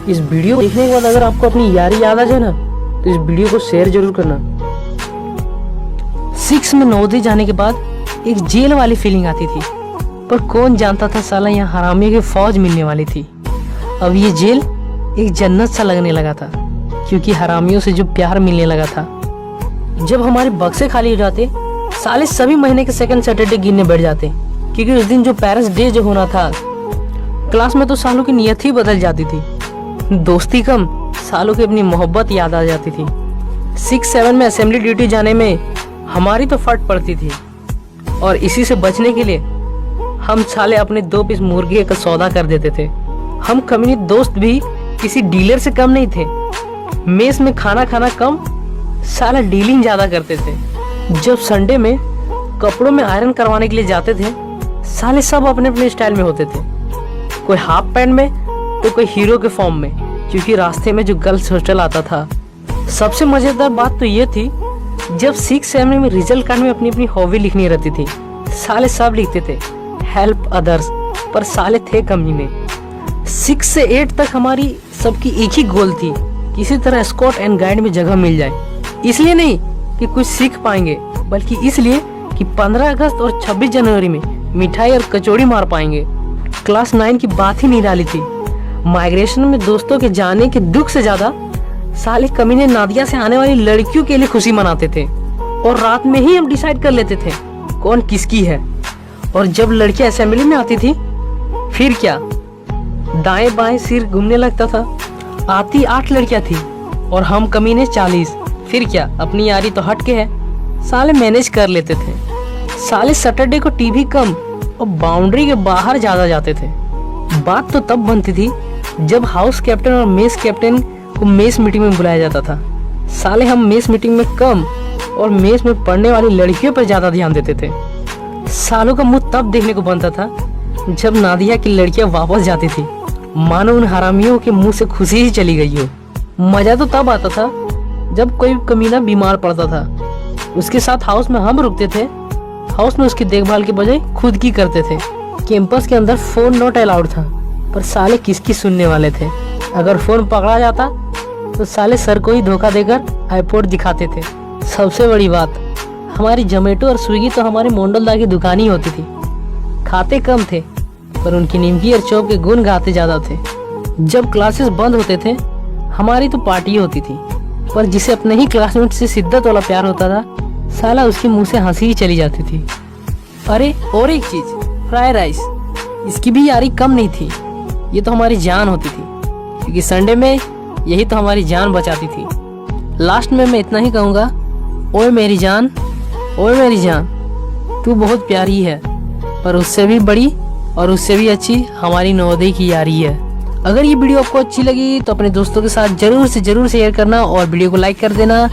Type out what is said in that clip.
इस वीडियो देखने के बाद अगर आपको अपनी यारी याद आ जाए ना तो इस वीडियो को शेयर जरूर करना। 6 में नवोदय जाने के बाद एक जेल वाली फीलिंग आती थी, पर कौन जानता था साला यहाँ हरामियों की फौज मिलने वाली थी। अब ये जेल एक जन्नत सा लगने लगा था, क्योंकि हरामियों से जो प्यार मिलने लगा था। जब हमारे बक्से खाली हो जाते साले सभी महीने के सेकंड सैटरडे गिनने बैठ जाते, क्योंकि उस दिन जो पेरेंट्स डे जो होना था, क्लास में तो सालों की नियत ही बदल जाती थी। दोस्ती कम, सालों की अपनी मोहब्बत याद आ जाती थी। 6-7 में असेंबली ड्यूटी जाने में हमारी तो फट पड़ती थी, और इसी से बचने के लिए हम साले अपने 2 पीस मुर्गे का सौदा कर देते थे। हम कम्युनिटी दोस्त भी किसी डीलर से कम नहीं थे। मेस में खाना खाना कम, साला डीलिंग ज्यादा करते थे। जब संडे में कपड़ों में आयरन करवाने के लिए जाते थे, साले सब अपने अपने स्टाइल में होते थे। कोई हाफ पैंट में तो कोई हीरो के फॉर्म में, क्योंकि रास्ते में जो गर्ल्स हॉस्टल आता था। सबसे मजेदार बात तो ये थी, जब 6-7 में रिजल्ट कार्ड में अपनी अपनी हॉबी लिखनी रहती थी, साले सब लिखते थे हेल्प अदर्स, पर साले थे कमीने। 6 से 8 तक हमारी सबकी एक ही गोल थी, किसी तरह स्कॉट एंड गाइड में जगह मिल जाए। इसलिए नहीं कि कुछ सीख पाएंगे, बल्कि इसलिए कि 15 अगस्त और 26 जनवरी में मिठाई और कचौड़ी मार पाएंगे। क्लास 9 की बात ही निराली थी। माइग्रेशन में दोस्तों के जाने के दुख से ज्यादा साले कमीने नादिया से आने वाली लड़कियों के लिए खुशी मनाते थे, और रात में ही हम डिसाइड कर लेते थे कौन किसकी है। और जब लड़कियां असेंबली में आती थी, फिर क्या, दाएं बाएं सिर घूमने लगता था। आती 8 लड़कियां थी और हम कमीने 40। फिर क्या, अपनी यारी तो हट के है, साले मैनेज कर लेते थे। साले सैटरडे को टीवी कम और बाउंड्री के बाहर ज्यादा जाते थे। बात तो तब बनती थी जब हाउस कैप्टन और मेस कैप्टन को मेस मीटिंग में बुलाया जाता था। साले हम मेस मीटिंग में कम और मेस में पढ़ने वाली लड़कियों पर ज्यादा ध्यान देते थे। सालों का मुंह तब देखने को बनता था जब नादिया की लड़कियां वापस जाती थी, मानो उन हरामियों के मुंह से खुशी ही चली गई हो। मजा तो तब आता था जब कोई कमीना बीमार पड़ता था, उसके साथ हाउस में हम रुकते थे। हाउस में उसकी देखभाल के बजाय खुद की करते थे। कैंपस के अंदर फोन नॉट अलाउड था, पर साले किसकी सुनने वाले थे। अगर फोन पकड़ा जाता तो साले सर को ही धोखा देकर आईपोड दिखाते थे। सबसे बड़ी बात, हमारी जोमेटो और स्विगी तो हमारे मोंडलदा की दुकान ही होती थी। खाते कम थे, पर उनकी निमकी और चौप के गुण गाते ज्यादा थे। जब क्लासेस बंद होते थे, हमारी तो पार्टी होती थी, पर जिसे अपने ही क्लासमेट से शिद्दत वाला प्यार होता था, साला उसके मुंह से हंसी ही चली जाती थी। अरे और एक चीज, फ्राइड राइस, इसकी भी यारी कम नहीं थी। ये तो हमारी जान होती थी, क्योंकि संडे में यही तो हमारी जान बचाती थी। लास्ट में मैं इतना ही कहूँगा, ओए मेरी जान, ओए मेरी जान, तू बहुत प्यारी है, पर उससे भी बड़ी और उससे भी अच्छी हमारी नवोदय की यारी है। अगर ये वीडियो आपको अच्छी लगी तो अपने दोस्तों के साथ जरूर से शेयर करना और वीडियो को लाइक कर देना।